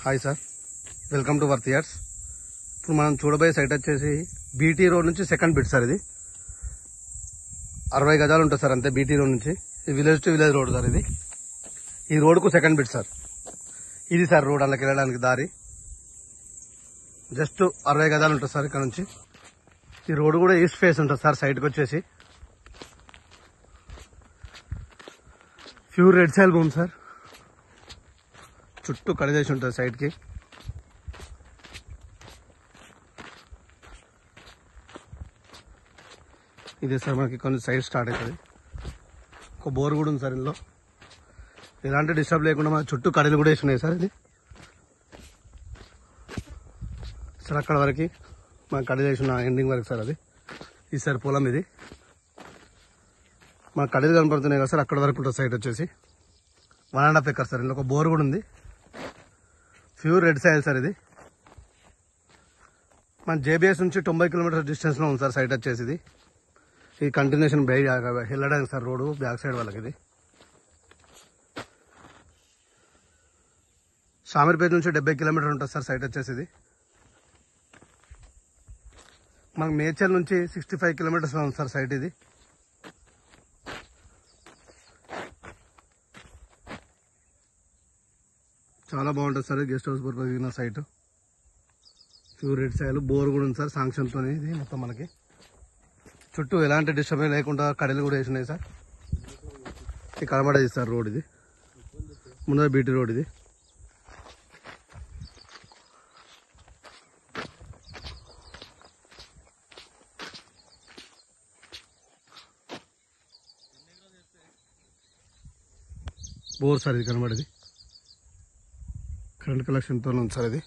Hi sir, welcome to worth yards. ఇప్పుడు మనం చూడబోయే సైట్ వచ్చేసి బీటీ రోడ్ నుంచి సెకండ్ బిట్ సార్. ఇది 60 గజాలు ఉంటుంది సార్ అంతే. బీటీ రోడ్ నుంచి village to village road sir. ఇది ఈ రోడ్కు సెకండ్ బిట్ సార్. ఇది సార్ రోడ్, అందులోకి వెళ్ళడానికి దారి జస్ట్ 60 గజాలు ఉంటుంది సార్. ఇక్కడ నుంచి ఈ రోడ్ కూడా ఈస్ట్ ఫేస్ ఉంటుంది సార్. సైడ్కి వచ్చేసి ప్యూర్ రెడ్ సాయిల్ భూమి సార్. చుట్టూ కడిదేసి ఉంటుంది సైడ్కి. ఇదే సార్ మనకి కొంచెం సైడ్ స్టార్ట్ అవుతుంది. ఒక బోర్ కూడా ఉంది సార్. ఇందులో ఎలాంటి డిస్టర్బ్ లేకుండా మన చుట్టూ కడలు కూడా వేసి ఉన్నాయి సార్. ఇది సార్ అక్కడ వరకు మన కడలు వేసిన ఎండింగ్ వరకు సార్. అది ఈ సార్ పొలం. ఇది మన కడలు కనపడుతున్నాయి కదా సార్, అక్కడ వరకు ఉంటుంది సైట్ వచ్చేసి 1.5 ఎకర్ సార్. ఇందులో ఒక బోర్ కూడా ఉంది. Pure red soil sir. ఇది మన జేబీఎస్ నుంచి 90 కిలోమీటర్స్ డిస్టెన్స్ లో ఉంది సార్ సైట్ వచ్చేసి. ఇది ఈ కంటిన్యూషన్ వెళ్ళడానికి సార్ రోడ్డు బ్యాక్ సైడ్ వాళ్ళకి. ఇది షామీర్పేట నుంచి 70 కిలోమీటర్ ఉంటుంది సార్ సైట్ వచ్చేసి. ఇది మనకు మేడ్చల్ నుంచి 65 కిలోమీటర్స్ లో ఉంది సార్ సైట్. ఇది చాలా బాగుంటుంది sir. Guest house purpose site. Pure red soil, bore కూడా ఉంది సార్ శాంక్షన్తో. ఇది మొత్తం మనకి చుట్టూ ఎలాంటి డిస్టర్బెన్స్ లేకుండా కడలు కూడా వేసినాయి సార్. ఇది కనబడేది సార్ రోడ్. ఇది ముందర బీటీ రోడ్. ఇది బోర్ సార్. ఇది కనబడేది కరెంట్ కలెక్షన్తో ఉంది సార్. ఇది